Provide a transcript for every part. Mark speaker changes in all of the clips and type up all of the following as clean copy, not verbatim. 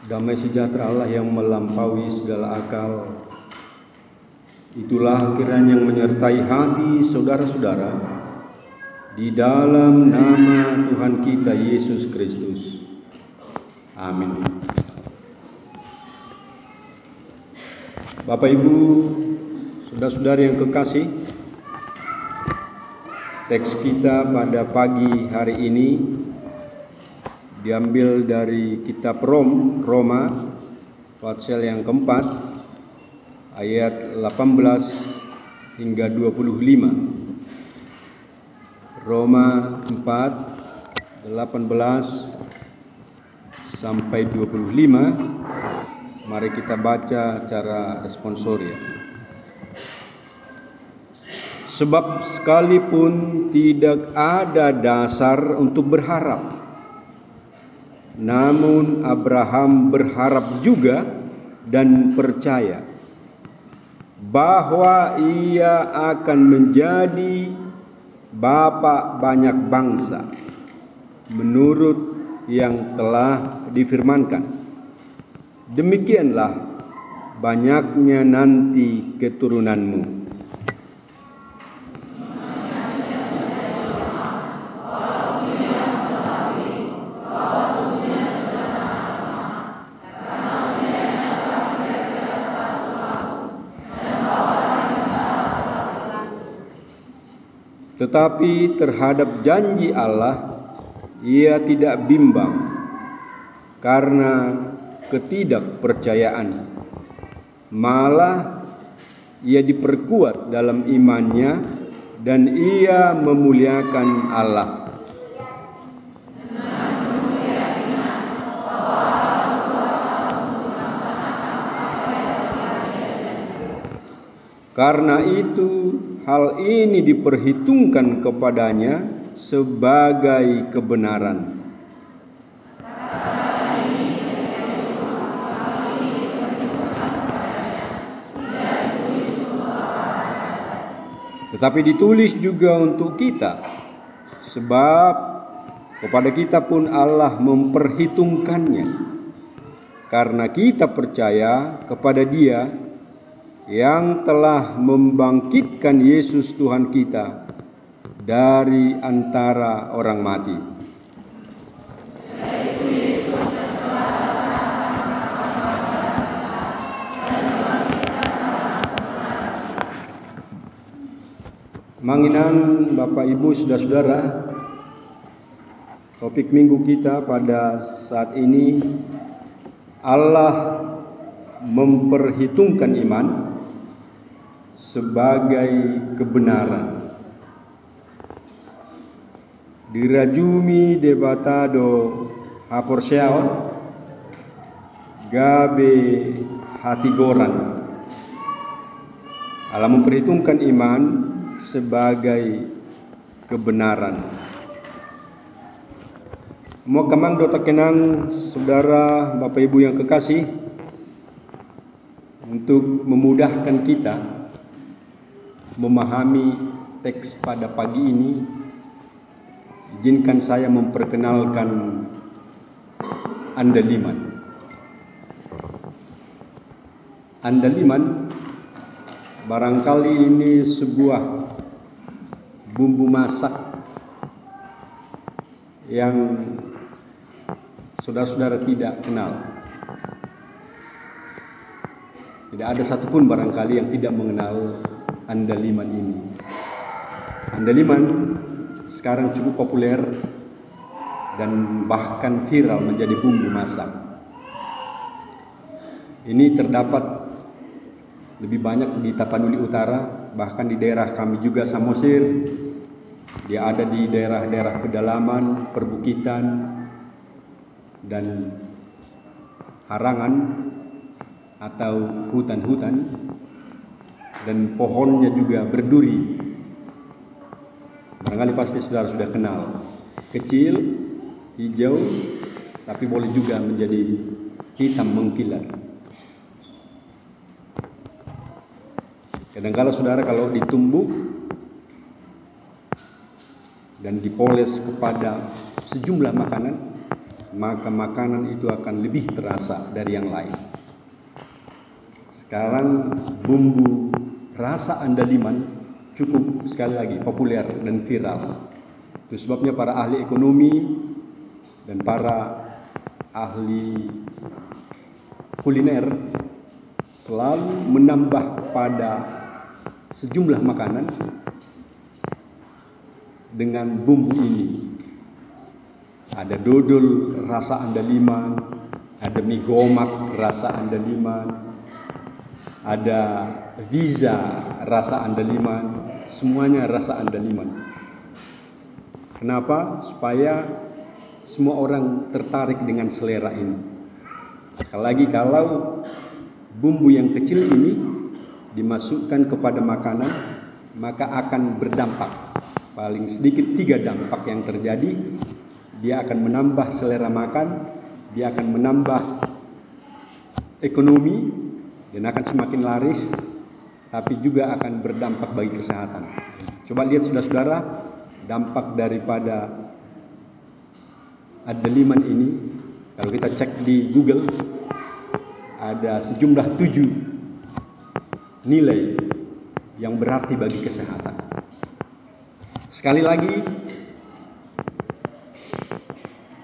Speaker 1: Damai sejahtera Allah yang melampaui segala akal, itulah kiranya yang menyertai hati saudara-saudara di dalam nama Tuhan kita Yesus Kristus. Amin. Bapak Ibu, saudara-saudari yang kekasih, teks kita pada pagi hari ini diambil dari kitab Roma pasal yang keempat ayat 18 hingga 25. Roma 4 18 sampai 25. Mari kita baca secara responsoria. Sebab sekalipun tidak ada dasar untuk berharap, namun Abraham berharap juga dan percaya bahwa ia akan menjadi bapa banyak bangsa menurut yang telah difirmankan. Demikianlah banyaknya nanti keturunanmu. Tetapi terhadap janji Allah, ia tidak bimbang karena ketidakpercayaan. Malah ia diperkuat dalam imannya dan ia memuliakan Allah. Karena itu hal ini diperhitungkan kepadanya sebagai kebenaran. Tetapi ditulis juga untuk kita, sebab kepada kita pun Allah memperhitungkannya, karena kita percaya kepada Dia yang telah membangkitkan Yesus Tuhan kita dari antara orang mati. Manginan Bapak Ibu saudara-saudara, topik minggu kita pada saat ini, Allah memperhitungkan iman sebagai kebenaran. Dirajumi debatado haporseao gabe hatigoran. Allah memperhitungkan iman sebagai kebenaran. Mau kemang dota kenang saudara Bapak Ibu yang kekasih, untuk memudahkan kita memahami teks pada pagi ini, izinkan saya memperkenalkan andaliman. Andaliman barangkali ini sebuah bumbu masak yang saudara-saudara tidak kenal. Tidak ada satupun barangkali yang tidak mengenal andaliman ini. Andaliman sekarang cukup populer dan bahkan viral menjadi bumbu masak. Ini terdapat lebih banyak di Tapanuli Utara, bahkan di daerah kami juga Samosir. Dia ada di daerah-daerah pedalaman, perbukitan, dan harangan atau hutan-hutan, dan pohonnya juga berduri. Barangkali pasti saudara sudah kenal. Kecil, hijau, tapi boleh juga menjadi hitam mengkilat. Kadang-kala saudara kalau ditumbuk dan dipoles kepada sejumlah makanan, maka makanan itu akan lebih terasa dari yang lain. Sekarang bumbu rasa andaliman cukup sekali lagi populer dan viral. Itu sebabnya para ahli ekonomi dan para ahli kuliner selalu menambah pada sejumlah makanan dengan bumbu ini. Ada dodol rasa andaliman, ada mie gomak rasa andaliman, ada pizza rasa andaliman, semuanya rasa andaliman. Kenapa? Supaya semua orang tertarik dengan selera ini. Sekali lagi, kalau bumbu yang kecil ini dimasukkan kepada makanan, maka akan berdampak. Paling sedikit 3 dampak yang terjadi. Dia akan menambah selera makan, dia akan menambah ekonomi, dan akan semakin laris, tapi juga akan berdampak bagi kesehatan. Coba lihat saudara-saudara, dampak daripada andaliman ini, kalau kita cek di Google, ada sejumlah 7 nilai yang berarti bagi kesehatan. Sekali lagi,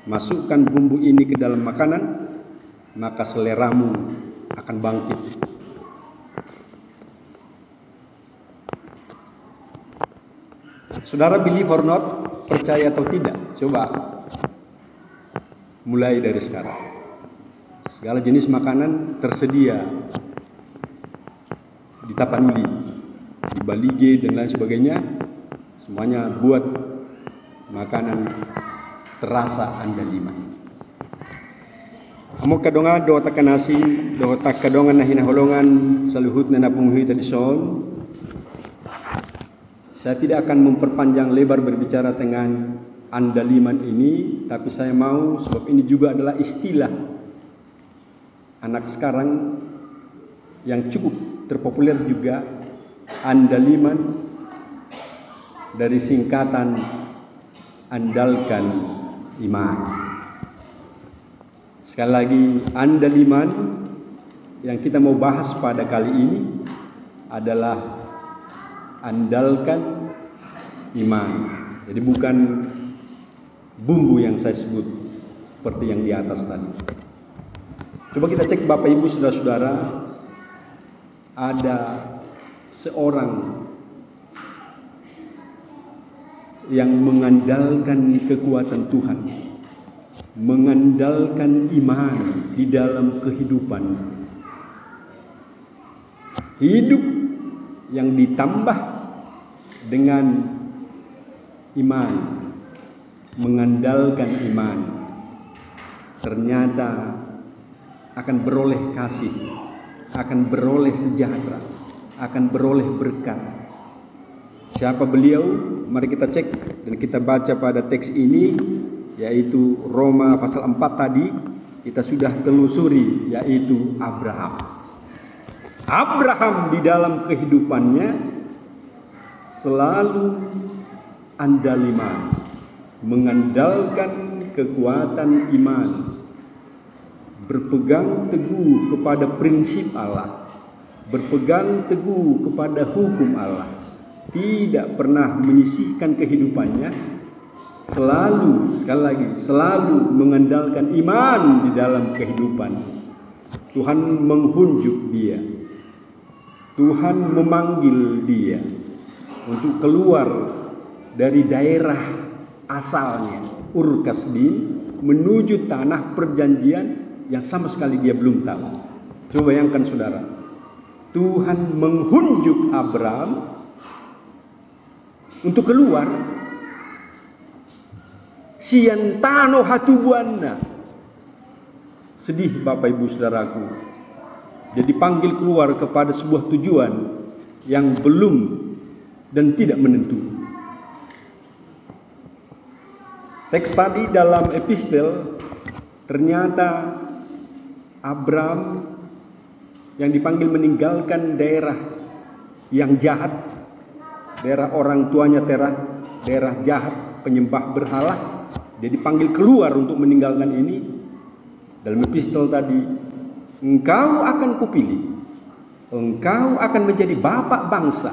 Speaker 1: masukkan bumbu ini ke dalam makanan, maka seleramu akan bangkit. Saudara, believe or not, percaya atau tidak, coba mulai dari sekarang. Segala jenis makanan tersedia di Tapanuli, di Balige dan lain sebagainya. Semuanya buat makanan terasa andaliman. Amo kadonga do takanasi do takadongan na hinaholongan saluhut na napumuhi tradison. Saya tidak akan memperpanjang lebar berbicara dengan andaliman ini, tapi saya mau, sebab ini juga adalah istilah anak sekarang yang cukup terpopuler juga, andaliman dari singkatan andalkan iman. Sekali lagi, andaliman yang kita mau bahas pada kali ini adalah andalkan iman. Jadi bukan bumbu yang saya sebut seperti yang di atas tadi. Coba kita cek Bapak Ibu saudara-saudara, ada seorang yang mengandalkan kekuatan Tuhan, mengandalkan iman di dalam kehidupan. Hidup yang ditambah dengan iman, mengandalkan iman, ternyata akan beroleh kasih, akan beroleh sejahtera, akan beroleh berkat. Siapa beliau? Mari kita cek dan kita baca pada teks ini, yaitu Roma pasal 4 tadi. Kita sudah telusuri, yaitu Abraham. Abraham di dalam kehidupannya selalu andaliman, mengandalkan kekuatan iman, berpegang teguh kepada prinsip Allah, berpegang teguh kepada hukum Allah, tidak pernah menyisihkan kehidupannya, selalu, sekali lagi, selalu mengandalkan iman di dalam kehidupan. Tuhan menghunjuk dia, Tuhan memanggil dia untuk keluar dari daerah asalnya, Ur Kasdim, menuju tanah perjanjian yang sama sekali dia belum tahu. Coba bayangkan saudara, Tuhan menghunjuk Abraham untuk keluar. Siantano hatubuana. Sedih Bapak Ibu saudaraku. Jadi panggil keluar kepada sebuah tujuan yang belum dan tidak menentu. Teks tadi dalam epistel, ternyata Abraham yang dipanggil meninggalkan daerah yang jahat, daerah orang tuanya daerah jahat, penyembah berhala, dia dipanggil keluar untuk meninggalkan ini. Dalam epistol tadi, engkau akan kupilih, engkau akan menjadi bapak bangsa,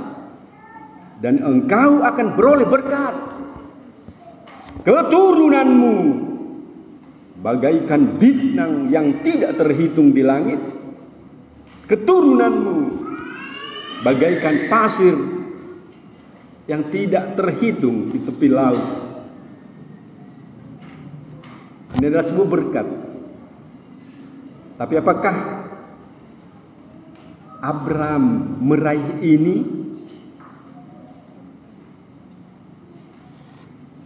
Speaker 1: dan engkau akan beroleh berkat. Keturunanmu bagaikan bintang yang tidak terhitung di langit. Keturunanmu bagaikan pasir yang tidak terhitung di tepi laut. Ini adalah sebuah berkat. Tapi apakah Abraham meraih ini?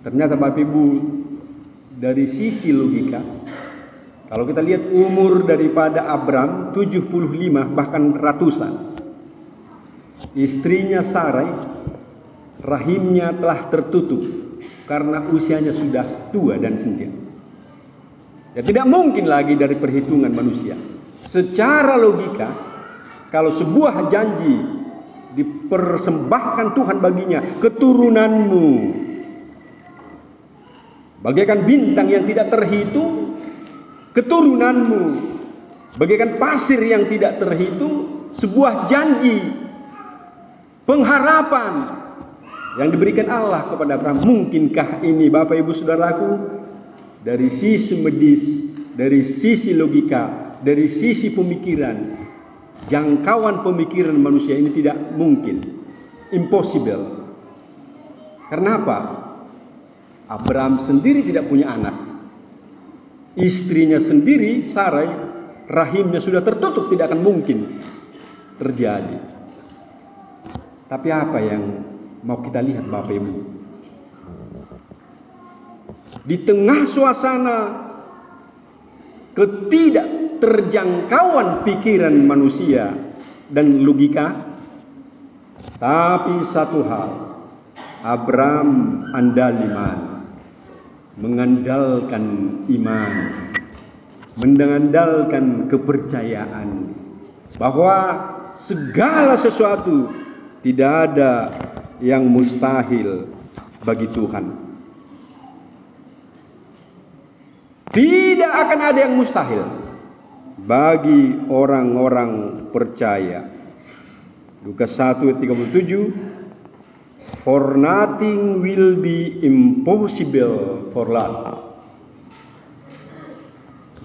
Speaker 1: Ternyata Bapak Ibu, dari sisi logika, kalau kita lihat umur daripada Abraham 75 bahkan ratusan. Istrinya Sarai, rahimnya telah tertutup karena usianya sudah tua dan senja. Ya, tidak mungkin lagi dari perhitungan manusia. Secara logika, kalau sebuah janji dipersembahkan Tuhan baginya, keturunanmu bagaikan bintang yang tidak terhitung, keturunanmu bagaikan pasir yang tidak terhitung, sebuah janji, pengharapan yang diberikan Allah kepada Abraham. Mungkinkah ini Bapak Ibu Saudaraku? Dari sisi medis, dari sisi logika, dari sisi pemikiran, jangkauan pemikiran manusia ini tidak mungkin, impossible. Karena apa? Abraham sendiri tidak punya anak, istrinya sendiri Sarai, rahimnya sudah tertutup, tidak akan mungkin terjadi. Tapi apa yang mau kita lihat Bapak Ibu? Di tengah suasana ketidakterjangkauan pikiran manusia dan logika, tapi satu hal, Abraham andaliman, mengandalkan iman, mengandalkan kepercayaan bahwa segala sesuatu tidak ada yang mustahil bagi Tuhan. Tidak akan ada yang mustahil bagi orang-orang percaya. Lukas 1:37, for nothing will be impossible for God.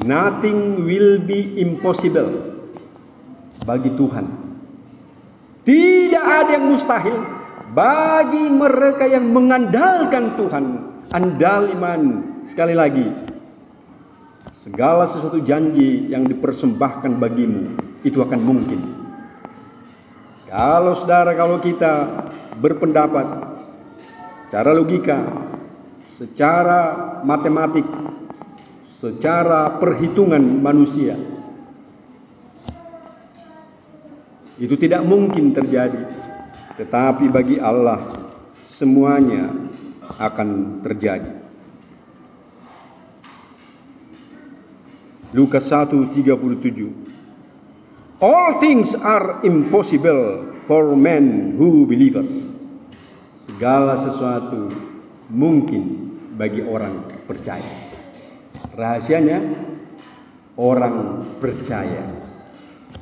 Speaker 1: Nothing will be impossible bagi Tuhan. Tidak ada yang mustahil bagi mereka yang mengandalkan Tuhan. Andaliman, sekali lagi, segala sesuatu janji yang dipersembahkan bagimu itu akan mungkin. Kalau kita berpendapat secara logika, secara matematik, secara perhitungan manusia, itu tidak mungkin terjadi. Tetapi bagi Allah semuanya akan terjadi. Lukas 1:37, all things are impossible for men who believers. Segala sesuatu mungkin bagi orang percaya. Rahasianya, orang percaya.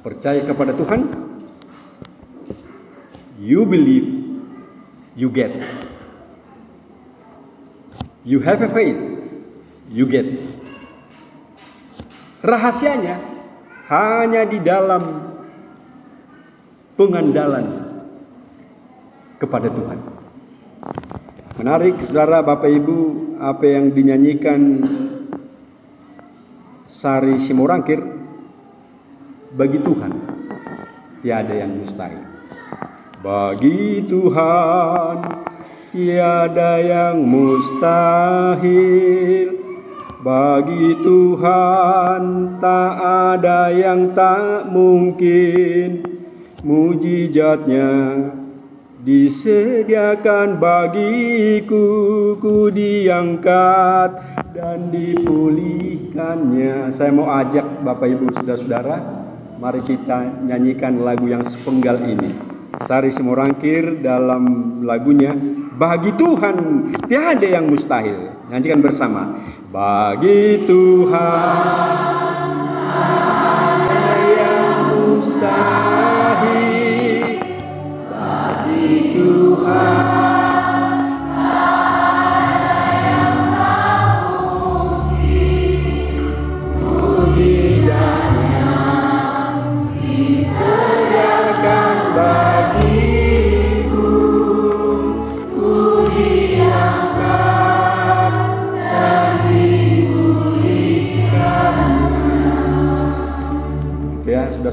Speaker 1: Percaya kepada Tuhan, you believe, you get. You have a faith, you get. Rahasianya hanya di dalam pengandalan kepada Tuhan. Menarik saudara, Bapak Ibu, apa yang dinyanyikan Sari Simorangkir, bagi Tuhan tiada yang mustahil. Bagi Tuhan tiada yang mustahil. Bagi Tuhan tak ada yang tak mungkin. Mujizatnya disediakan bagiku, ku diangkat dan dipulihkannya. Saya mau ajak Bapak Ibu Saudara-saudara, mari kita nyanyikan lagu yang sepenggal ini. Sari Simorangkir dalam lagunya Bagi Tuhan tiada yang mustahil. Nyanyikan bersama. Bagi Tuhan tiada yang mustahil. Bagi Tuhan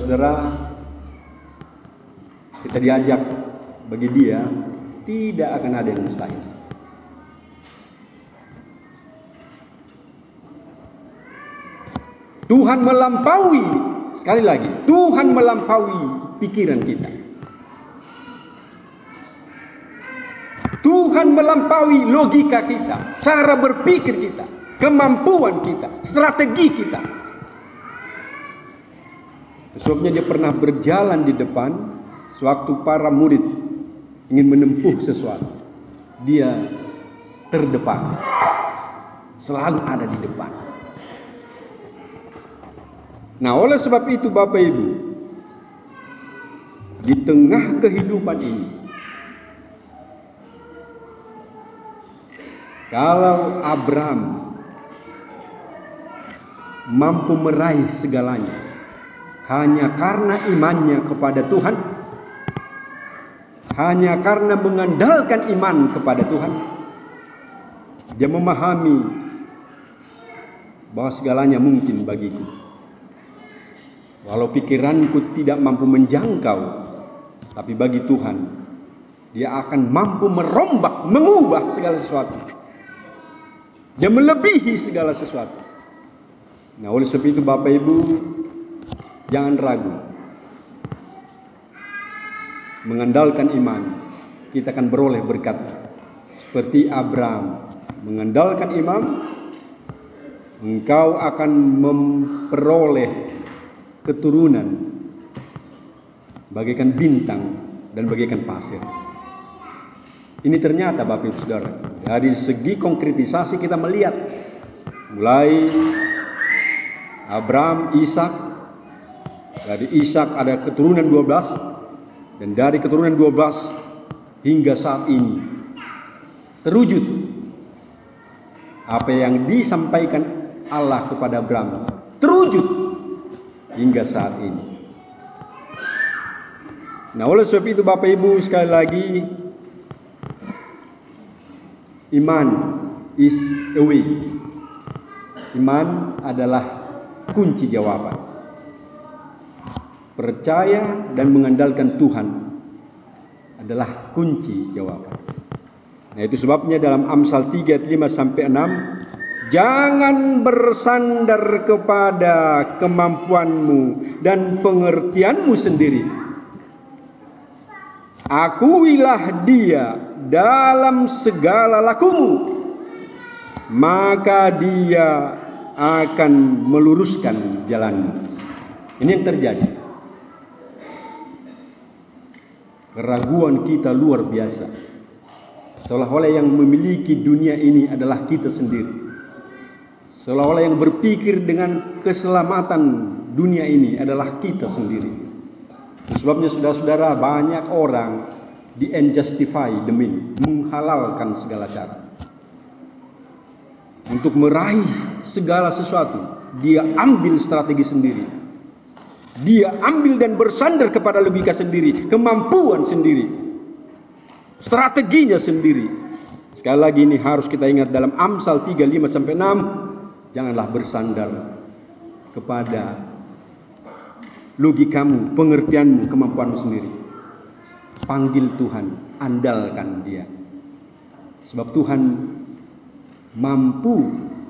Speaker 1: saudara, kita diajak, bagi dia tidak akan ada yang mustahil. Tuhan melampaui, sekali lagi, Tuhan melampaui pikiran kita. Tuhan melampaui logika kita, cara berpikir kita, kemampuan kita, strategi kita. Sebabnya dia pernah berjalan di depan sewaktu para murid ingin menempuh sesuatu. Dia terdepan, selalu ada di depan. Nah, oleh sebab itu Bapak Ibu, di tengah kehidupan ini, kalau Abraham mampu meraih segalanya hanya karena imannya kepada Tuhan, hanya karena mengandalkan iman kepada Tuhan, dia memahami bahwa segalanya mungkin bagiku. Walau pikiranku tidak mampu menjangkau, tapi bagi Tuhan, dia akan mampu merombak, mengubah segala sesuatu. Dia melebihi segala sesuatu. Nah, oleh sebab itu Bapak Ibu, jangan ragu. Mengandalkan iman, kita akan beroleh berkat. Seperti Abraham mengandalkan iman, engkau akan memperoleh keturunan bagaikan bintang dan bagaikan pasir. Ini ternyata Bapak Ibu Saudara, dari segi konkretisasi kita melihat mulai Abraham, Ishak, dari Ishak ada keturunan 12, dan dari keturunan 12 hingga saat ini terwujud apa yang disampaikan Allah kepada Abraham, terwujud hingga saat ini. Nah, oleh sebab itu Bapak Ibu sekali lagi, iman is a way. Iman adalah kunci jawaban. Percaya dan mengandalkan Tuhan adalah kunci jawaban. Nah, itu sebabnya dalam Amsal 3 ayat 5 sampai 6, jangan bersandar kepada kemampuanmu dan pengertianmu sendiri. Akuilah Dia dalam segala lakumu, maka Dia akan meluruskan jalanmu. Ini yang terjadi. Keraguan kita luar biasa. Seolah-olah yang memiliki dunia ini adalah kita sendiri. Seolah-olah yang berpikir dengan keselamatan dunia ini adalah kita sendiri. Sebabnya saudara-saudara, banyak orang di-unjustify demi menghalalkan segala cara. Untuk meraih segala sesuatu, dia ambil strategi sendiri. Dia ambil dan bersandar kepada logika sendiri, kemampuan sendiri, strateginya sendiri. Sekali lagi ini harus kita ingat dalam Amsal 3, 5 sampai 6, janganlah bersandar kepada logikamu, pengertianmu, kemampuanmu sendiri. Panggil Tuhan, andalkan Dia. Sebab Tuhan mampu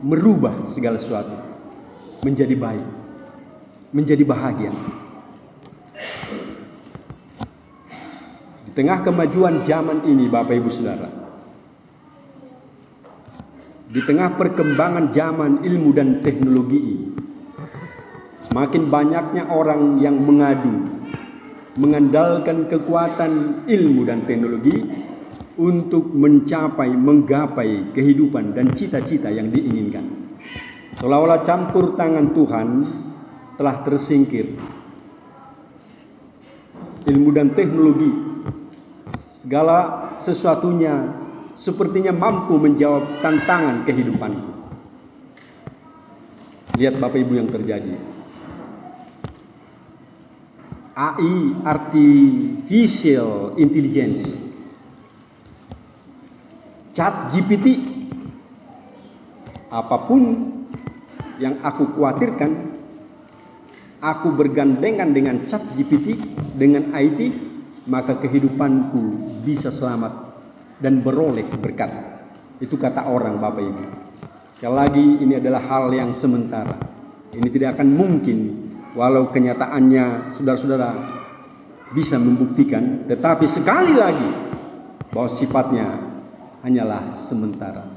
Speaker 1: merubah segala sesuatu menjadi baik, menjadi bahagia. Di tengah kemajuan zaman ini Bapak Ibu Saudara, di tengah perkembangan zaman ilmu dan teknologi ini, semakin banyaknya orang yang mengadu, mengandalkan kekuatan ilmu dan teknologi untuk menggapai kehidupan dan cita-cita yang diinginkan. Seolah-olah campur tangan Tuhan telah tersingkir. Ilmu dan teknologi, segala sesuatunya sepertinya mampu menjawab tantangan kehidupan. Lihat Bapak Ibu yang terjadi. AI, Artificial Intelligence, ChatGPT, apapun yang aku khawatirkan, aku bergandengan dengan ChatGPT, dengan IT, maka kehidupanku bisa selamat dan beroleh berkat. Itu kata orang Bapak Ibu. Sekali lagi, ini adalah hal yang sementara. Ini tidak akan mungkin, walau kenyataannya saudara-saudara bisa membuktikan, tetapi sekali lagi bahwa sifatnya hanyalah sementara.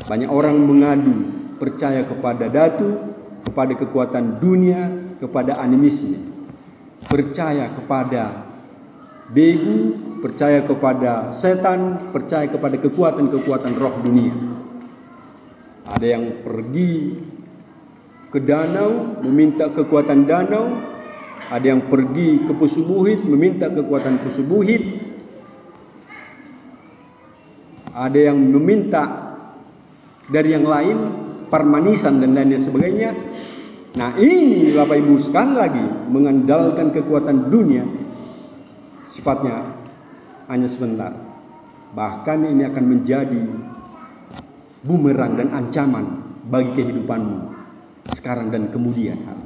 Speaker 1: Banyak orang mengadu, percaya kepada datu, kepada kekuatan dunia, kepada animisme, percaya kepada begu, percaya kepada setan, percaya kepada kekuatan-kekuatan roh dunia. Ada yang pergi ke danau meminta kekuatan danau, ada yang pergi ke Pusubuhit meminta kekuatan Pusubuhit, ada yang meminta dari yang lain, Parmanisan dan lain sebagainya. Nah, ini Bapak Ibu sekali lagi mengandalkan kekuatan dunia, sifatnya hanya sebentar. Bahkan ini akan menjadi bumerang dan ancaman bagi kehidupanmu sekarang dan kemudian hari.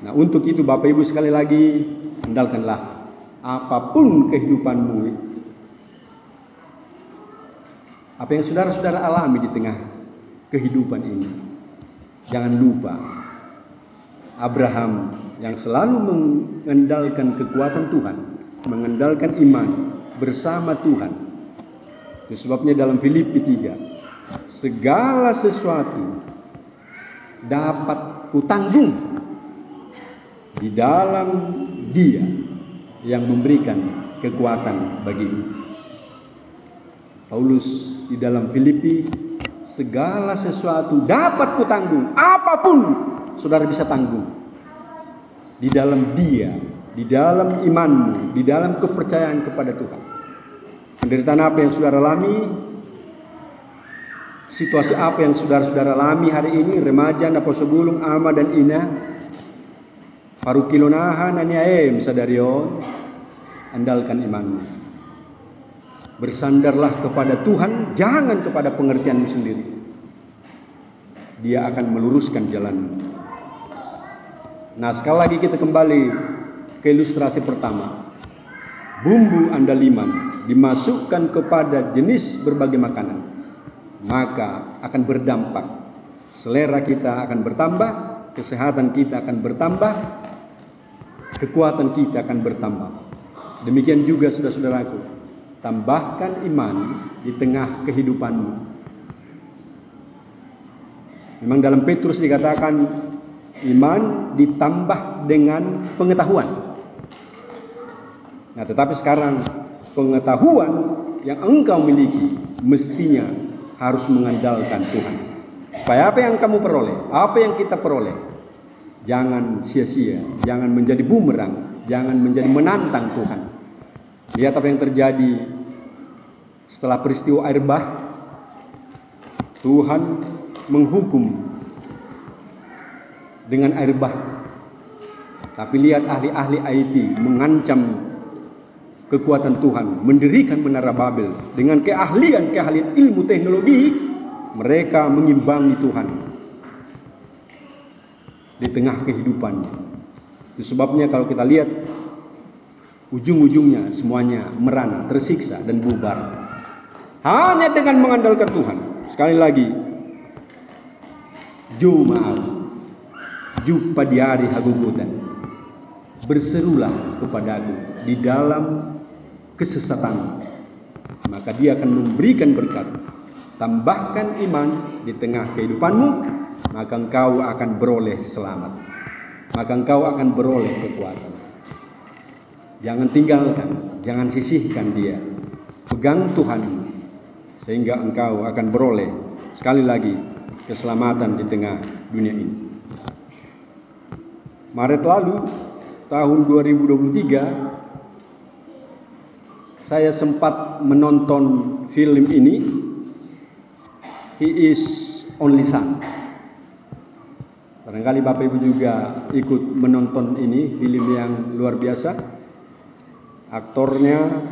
Speaker 1: Nah, untuk itu Bapak Ibu sekali lagi, andalkanlah apapun kehidupanmu, apa yang saudara-saudara alami di tengah kehidupan ini, jangan lupa Abraham yang selalu mengandalkan kekuatan Tuhan, mengandalkan iman bersama Tuhan. Itu sebabnya dalam Filipi 3, segala sesuatu dapat kutanggung di dalam Dia yang memberikan kekuatan bagiku. Paulus di dalam Filipi, segala sesuatu dapat kutanggung, apapun saudara bisa tanggung di dalam Dia, di dalam imanmu, di dalam kepercayaan kepada Tuhan. Penderitaan apa yang saudara alami, situasi apa yang saudara-saudara alami hari ini, remaja, naposo gulung, ama dan ina, parukilonahan, aniaem, sadarion, andalkan imanmu. Bersandarlah kepada Tuhan, jangan kepada pengertianmu sendiri. Dia akan meluruskan jalanmu. Nah, sekali lagi kita kembali ke ilustrasi pertama. Bumbu andaliman dimasukkan kepada jenis berbagai makanan, maka akan berdampak. Selera kita akan bertambah, kesehatan kita akan bertambah, kekuatan kita akan bertambah. Demikian juga saudara-saudaraku, tambahkan iman di tengah kehidupanmu. Memang dalam Petrus dikatakan iman ditambah dengan pengetahuan. Nah, tetapi sekarang pengetahuan yang engkau miliki mestinya harus mengandalkan Tuhan. Supaya apa yang kamu peroleh, apa yang kita peroleh, jangan sia-sia, jangan menjadi bumerang, jangan menjadi menantang Tuhan. Lihat apa yang terjadi setelah peristiwa air bah. Tuhan menghukum dengan air bah. Tapi lihat ahli-ahli IT mengancam kekuatan Tuhan, mendirikan menara Babel dengan keahlian ilmu teknologi. Mereka mengimbangi Tuhan di tengah kehidupannya. Itu sebabnya kalau kita lihat ujung-ujungnya semuanya merana, tersiksa dan bubar. Hanya dengan mengandalkan Tuhan. Sekali lagi, Jumaat, jumpa di hari hagugutan, berserulah kepadaku di dalam kesesatan, maka Dia akan memberikan berkat. Tambahkan iman di tengah kehidupanmu, maka engkau akan beroleh selamat, maka engkau akan beroleh kekuatan. Jangan tinggalkan, jangan sisihkan Dia. Pegang Tuhan sehingga engkau akan beroleh sekali lagi keselamatan di tengah dunia ini. Maret lalu tahun 2023 saya sempat menonton film ini, He is Only Son. Barangkali Bapak Ibu juga ikut menonton ini, film yang luar biasa. Aktornya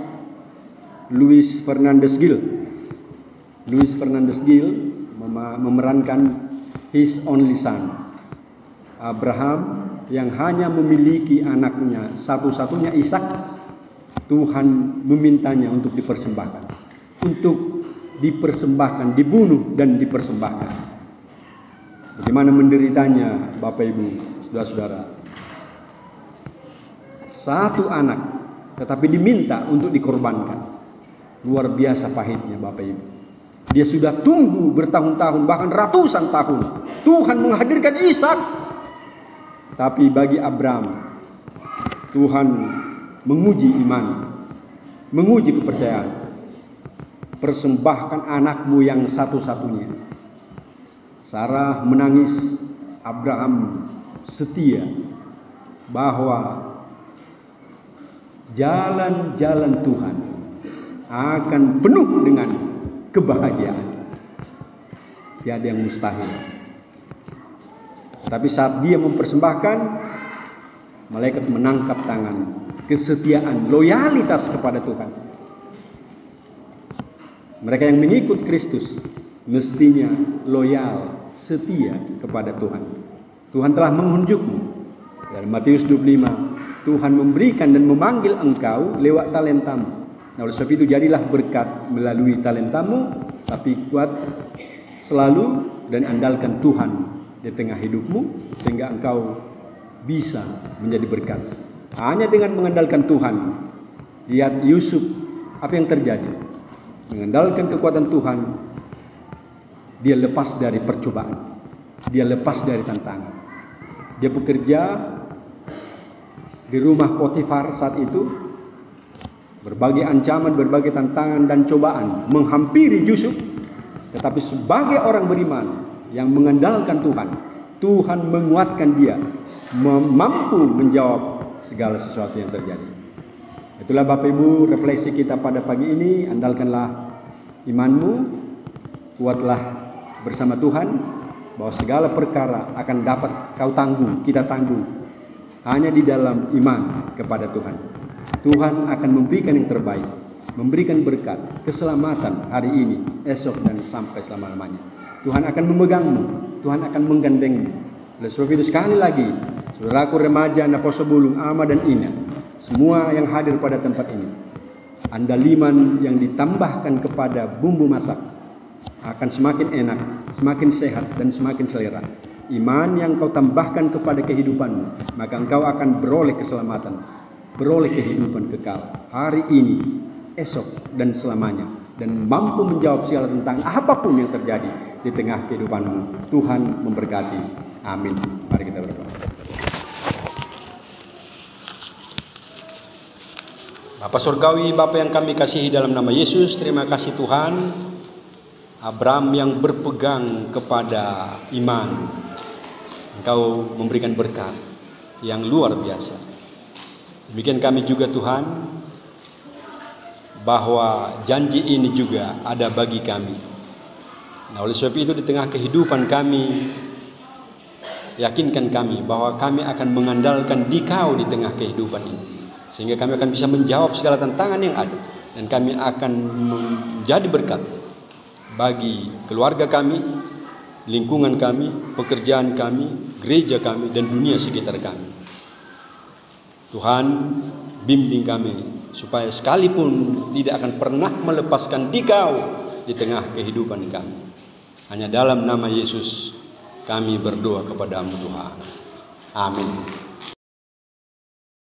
Speaker 1: Luis Fernandez Gil. Luis Fernandez Gil memerankan His Only Son. Abraham yang hanya memiliki anaknya satu-satunya, Ishak, Tuhan memintanya untuk dipersembahkan. Untuk dipersembahkan, dibunuh dan dipersembahkan. Bagaimana menderitanya Bapak Ibu, saudara-saudara. Satu anak tetapi diminta untuk dikorbankan. Luar biasa pahitnya Bapak Ibu. Dia sudah tunggu bertahun-tahun, bahkan ratusan tahun. Tuhan menghadirkan Ishak. Tapi bagi Abraham, Tuhan menguji iman, menguji kepercayaan. Persembahkan anakmu yang satu-satunya. Sarah menangis, Abraham setia bahwa jalan-jalan Tuhan akan penuh dengan kebahagiaan. Tiada yang mustahil. Tapi saat dia mempersembahkan, malaikat menangkap tangan, kesetiaan, loyalitas kepada Tuhan. Mereka yang mengikut Kristus mestinya loyal, setia kepada Tuhan. Tuhan telah mengunjukmu. Dalam Matius 25, Tuhan memberikan dan memanggil engkau lewat talentamu. Nah, oleh sebab itu jadilah berkat melalui talentamu, tapi kuat selalu dan andalkan Tuhan di tengah hidupmu sehingga engkau bisa menjadi berkat. Hanya dengan mengandalkan Tuhan. Lihat Yusuf, apa yang terjadi? Mengandalkan kekuatan Tuhan, dia lepas dari percobaan. Dia lepas dari tantangan. Dia bekerja di rumah Potifar saat itu. Berbagai ancaman, berbagai tantangan dan cobaan menghampiri Yusuf. Tetapi sebagai orang beriman yang mengandalkan Tuhan, Tuhan menguatkan dia, mampu menjawab segala sesuatu yang terjadi. Itulah Bapak Ibu refleksi kita pada pagi ini. Andalkanlah imanmu, kuatlah bersama Tuhan, bahwa segala perkara akan dapat kau tanggung, kita tanggung hanya di dalam iman kepada Tuhan. Tuhan akan memberikan yang terbaik, memberikan berkat, keselamatan hari ini, esok dan sampai selama-lamanya. Tuhan akan memegangmu, Tuhan akan menggandengmu. Oleh sebab itu sekali lagi, saudaraku remaja, Naposo Bulung, Ama dan Ina, semua yang hadir pada tempat ini, andaliman yang ditambahkan kepada bumbu masak akan semakin enak, semakin sehat dan semakin selera. Iman yang kau tambahkan kepada kehidupanmu, maka engkau akan beroleh keselamatan, beroleh kehidupan kekal hari ini, esok dan selamanya, dan mampu menjawab segala tentang apapun yang terjadi di tengah kehidupanmu. Tuhan memberkati. Amin. Mari kita berdoa. Bapa Surgawi, Bapa yang kami kasihi dalam nama Yesus, terima kasih Tuhan. Abraham yang berpegang kepada iman, Engkau memberikan berkat yang luar biasa. Demikian kami juga Tuhan, bahwa janji ini juga ada bagi kami. Nah, oleh sebab itu di tengah kehidupan kami, yakinkan kami bahwa kami akan mengandalkan Dikau di tengah kehidupan ini, sehingga kami akan bisa menjawab segala tantangan yang ada, dan kami akan menjadi berkat bagi keluarga kami, lingkungan kami, pekerjaan kami, gereja kami, dan dunia sekitar kami. Tuhan, bimbing kami supaya sekalipun tidak akan pernah melepaskan Dikau di tengah kehidupan kami. Hanya dalam nama Yesus kami berdoa kepadamu Tuhan. Amin.